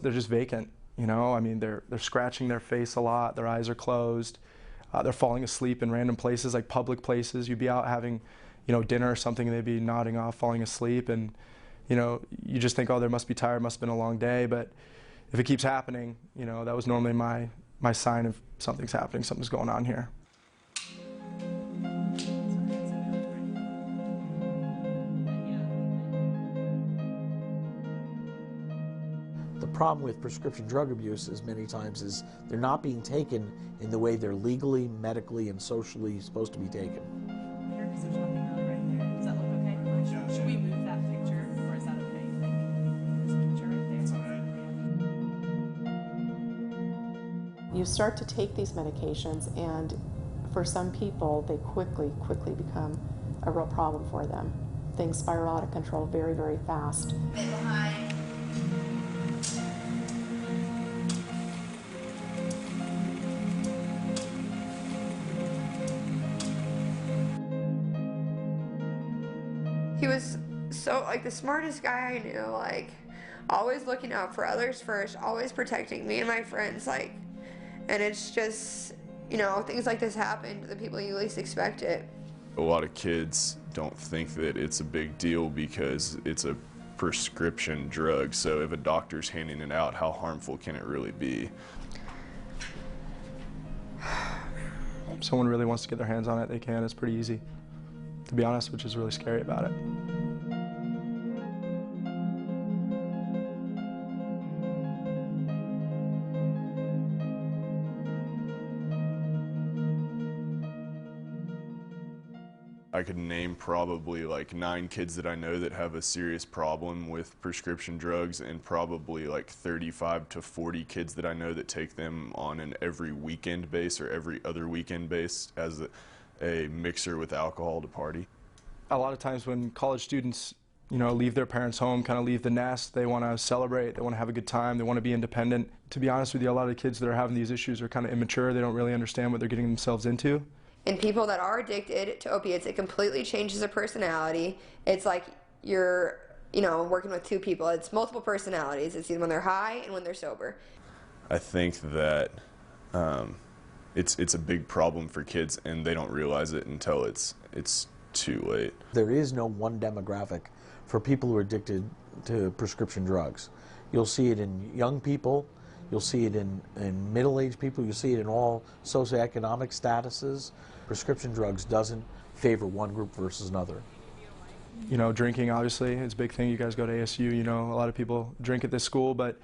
they're just vacant. You know, I mean, they're scratching their face a lot. Their eyes are closed. They're falling asleep in random places, like public places. You'd be out having, you know, dinner or something, and they'd be nodding off, falling asleep, and you know, you just think, oh, they must be tired, must have been a long day. But if it keeps happening, you know, that was normally my sign of something's happening, something's going on here. The problem with prescription drug abuse is many times is they're not being taken in the way they're legally, medically, and socially supposed to be taken. Here, because there's nothing really right there. Does that look okay? Should we move that picture, or is that okay? There's a picture right there. It's all right. You start to take these medications, and for some people, they quickly become a real problem for them. Things spiral out of control very, very fast. He was so, like, the smartest guy I knew, like, always looking out for others first, always protecting me and my friends, like, and it's just, you know, things like this happen to the people you least expect it. A lot of kids don't think that it's a big deal because it's a prescription drug, so if a doctor's handing it out, how harmful can it really be? If someone really wants to get their hands on it, they can. It's pretty easy, to be honest, which is really scary about it. I could name probably like 9 kids that I know that have a serious problem with prescription drugs, and probably like 35 to 40 kids that I know that take them on an every weekend base or every other weekend base as a mixer with alcohol to party. A lot of times when college students, you know, leave their parents' home, kind of leave the nest, they want to celebrate, they want to have a good time, they want to be independent. To be honest with you, a lot of kids that are having these issues are kind of immature. They don't really understand what they're getting themselves into. And people that are addicted to opiates, it completely changes their personality. It's like you're, you know, working with 2 people. It's multiple personalities. It's either when they're high and when they're sober. I think that it's a big problem for kids, and they don't realize it until it's too late. There is no one demographic for people who are addicted to prescription drugs. You'll see it in young people, you'll see it in middle-aged people, you'll see it in all socioeconomic statuses. Prescription drugs doesn't favor one group versus another. You know, drinking obviously is a big thing. You guys go to ASU, you know, a lot of people drink at this school, but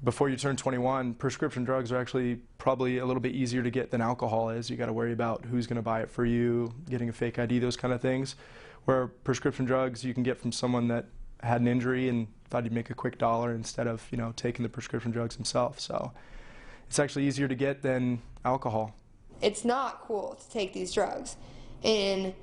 before you turn 21, prescription drugs are actually probably a little bit easier to get than alcohol is. You got to worry about who's going to buy it for you, getting a fake ID, those kind of things. Where prescription drugs you can get from someone that had an injury and thought he'd make a quick dollar instead of, you know, taking the prescription drugs himself. So it's actually easier to get than alcohol. It's not cool to take these drugs. And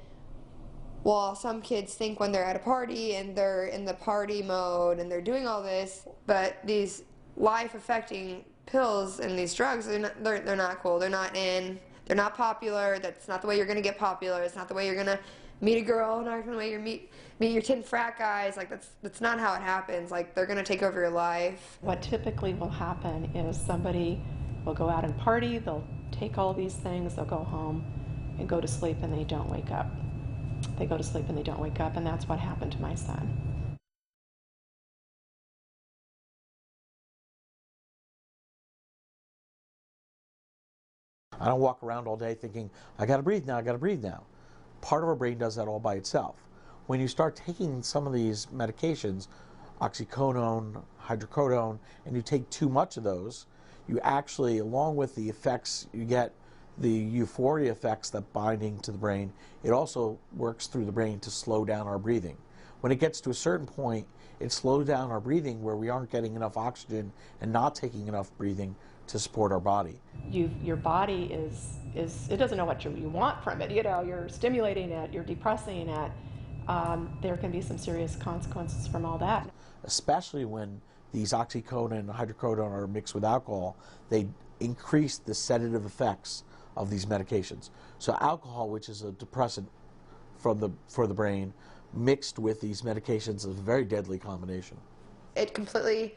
while some kids think when they're at a party and they're in the party mode and they're doing all this, but these life-affecting pills and these drugs, they're not cool. They're not popular. That's not the way you're going to get popular. It's not the way you're going to meet a girl, not the way you meet your 10 frat guys. Like, that's not how it happens. Like, they're going to take over your life. What typically will happen is somebody will go out and party, they'll take all these things, they'll go home and go to sleep, and they don't wake up. They go to sleep and they don't wake up, and that's what happened to my son. I don't walk around all day thinking, I gotta breathe now, I gotta breathe now. Part of our brain does that all by itself. When you start taking some of these medications, oxycodone, hydrocodone, and you take too much of those, you actually, along with the effects, you get the euphoria effects that binding to the brain. It also works through the brain to slow down our breathing. When it gets to a certain point, it slows down our breathing where we aren't getting enough oxygen and not taking enough breathing to support our body. Your body it doesn't know what you want from it. You know, you're stimulating it, you're depressing it. There can be some serious consequences from all that. Especially when these oxycodone and hydrocodone are mixed with alcohol, they increase the sedative effects of these medications. So alcohol, which is a depressant for the brain, mixed with these medications is a very deadly combination. It completely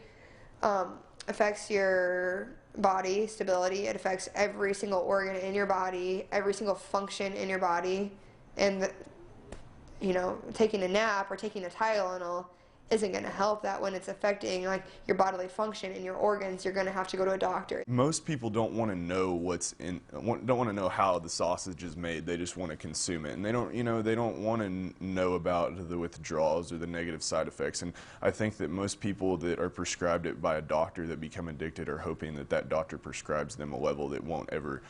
affects your body stability. It affects every single organ in your body, every single function in your body. And, taking a nap or taking a Tylenol isn't going to help that when it's affecting like your bodily function and your organs. You're going to have to go to a doctor. Most people don't want to know don't want to know how the sausage is made. They just want to consume it, and they don't want to know about the withdrawals or the negative side effects. And I think that most people that are prescribed it by a doctor that become addicted are hoping that that doctor prescribes them a level that won't ever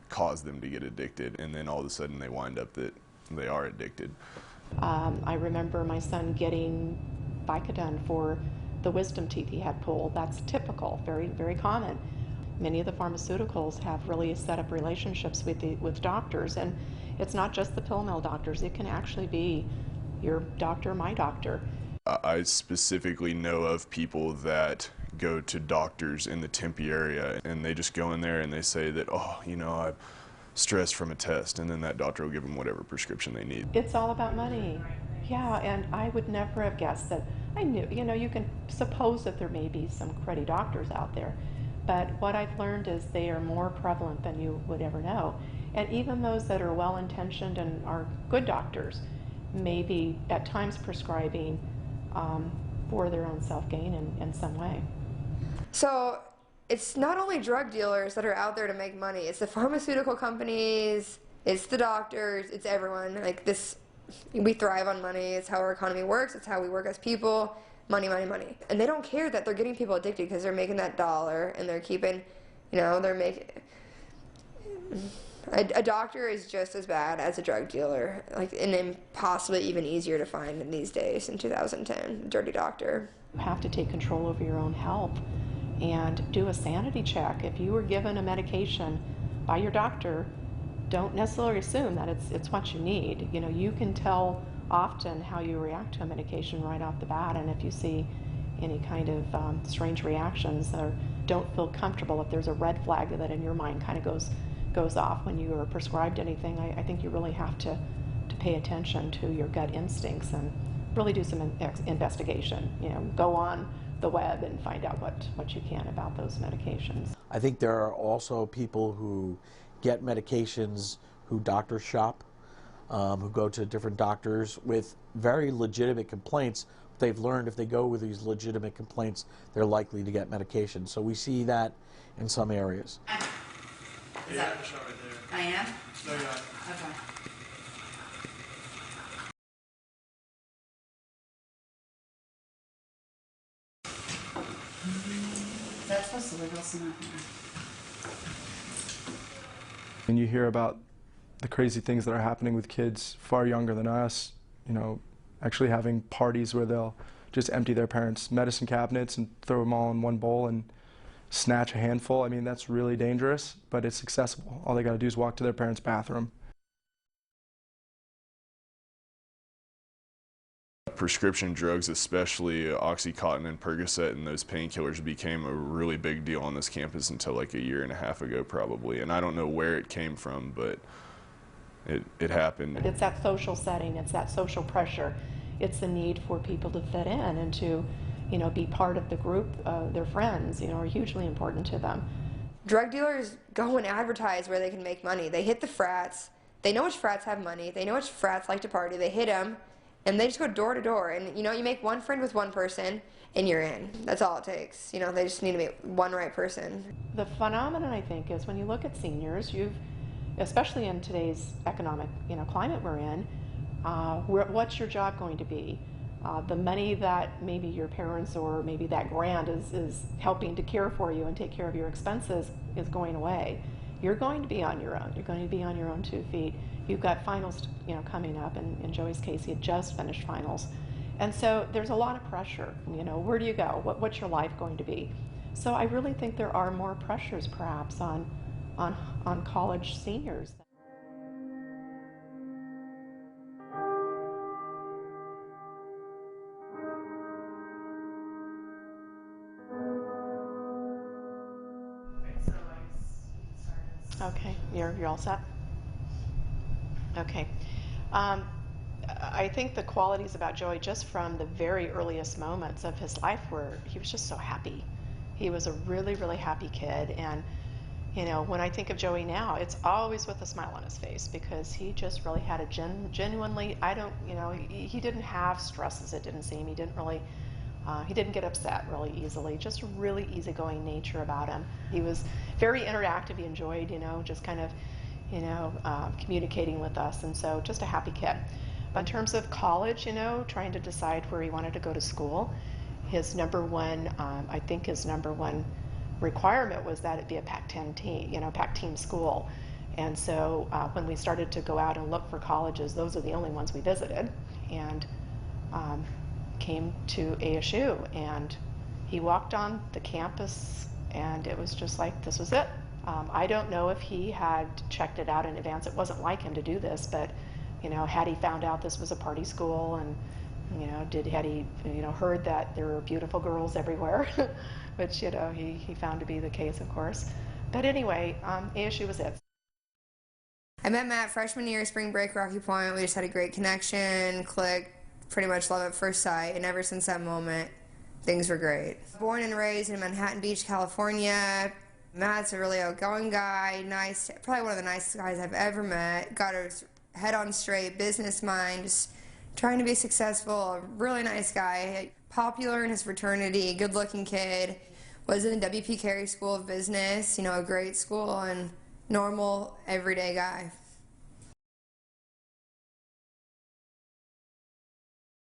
cause them to get addicted, and then all of a sudden they wind up that they are addicted. I remember my son getting Vicodin for the wisdom teeth he had pulled. That's typical, very, very common. Many of the pharmaceuticals have really set up relationships with doctors, and it's not just the pill mill doctors. It can actually be your doctor, my doctor. I specifically know of people that go to doctors in the Tempe area, and they just go in there and they say that, I'm stressed from a test, and then that doctor will give them whatever prescription they need. It's all about money. Yeah, and I would never have guessed that. I knew, you can suppose that there may be some cruddy doctors out there, but what I've learned is they are more prevalent than you would ever know. And even those that are well-intentioned and are good doctors may be at times prescribing for their own self-gain in some way. So it's not only drug dealers that are out there to make money. It's the pharmaceutical companies, it's the doctors, it's everyone. Like this, we thrive on money. It's how our economy works. It's how we work as people. Money, money, money. And they don't care that they're getting people addicted because they're making that dollar and they're keeping, they're making. A doctor is just as bad as a drug dealer, and possibly even easier to find in these days in 2010. A dirty doctor. You have to take control over your own health and do a sanity check. If you were given a medication by your doctor, don't necessarily assume that it's what you need. You can tell often how you react to a medication right off the bat, and if you see any kind of strange reactions or don't feel comfortable, if there's a red flag that in your mind kind of goes off when you are prescribed anything, I think you really have to pay attention to your gut instincts and really do some investigation. Go on the web and find out what you can about those medications. I think there are also people who get medications who doctors shop, who go to different doctors with very legitimate complaints. They've learned if they go with these legitimate complaints, they're likely to get medication. So we see that in some areas. Is that I am? No, you're not. Okay. Is that supposed to wiggle some? And you hear about the crazy things that are happening with kids far younger than us, actually having parties where they'll just empty their parents' medicine cabinets and throw them all in one bowl and snatch a handful. I mean, that's really dangerous, but it's accessible. All they got to do is walk to their parents' bathroom. Prescription drugs, especially Oxycontin and Percocet and those painkillers, became a really big deal on this campus until like a year and a half ago probably, and I don't know where it came from, but it happened. It's that social setting, it's that social pressure, it's the need for people to fit in and to be part of the group. Their friends are hugely important to them. Drug dealers go and advertise where they can make money. They hit the frats. They know which frats have money. They know which frats like to party. They hit them, and they just go door to door. And you make one friend with one person, and you're in. That's all it takes. They just need to make one right person. The phenomenon, I think, is when you look at seniors, especially in today's economic climate we're in, what's your job going to be? The money that maybe your parents or maybe that grant is helping to care for you and take care of your expenses is going away. You're going to be on your own. You're going to be on your own 2 feet. You've got finals, coming up, and in Joey's case, he had just finished finals. And so there's a lot of pressure. Where do you go? What's your life going to be? So I really think there are more pressures perhaps on college seniors. Okay, you're all set? Okay. I think the qualities about Joey, just from the very earliest moments of his life, were he was just so happy. He was a really, really happy kid. And, you know, when I think of Joey now, it's always with a smile on his face, because he just really had a genuinely, he didn't have stresses, it didn't seem. He didn't get upset really easily, just a really easygoing nature about him. He was very interactive. He enjoyed, just kind of, communicating with us. And so just a happy kid. But in terms of college, trying to decide where he wanted to go to school, his number one requirement was that it be a Pac-10 team, Pac-team school. And so when we started to go out and look for colleges, those are the only ones we visited, and came to ASU. And he walked on the campus, and it was just like, this was it. I don't know if he had checked it out in advance. It wasn't like him to do this, but had he found out this was a party school, and had he heard that there were beautiful girls everywhere, which he found to be the case, of course. But anyway, ASU was it. I met Matt freshman year, spring break, Rocky Point. We just had a great connection, clicked, pretty much love at first sight, and ever since that moment, things were great. Born and raised in Manhattan Beach, California. Matt's a really outgoing guy, nice, probably one of the nicest guys I've ever met. Got his head on straight, business mind, just trying to be successful, a really nice guy. Popular in his fraternity, good-looking kid. Was in the W.P. Carey School of Business, a great school, and normal, everyday guy.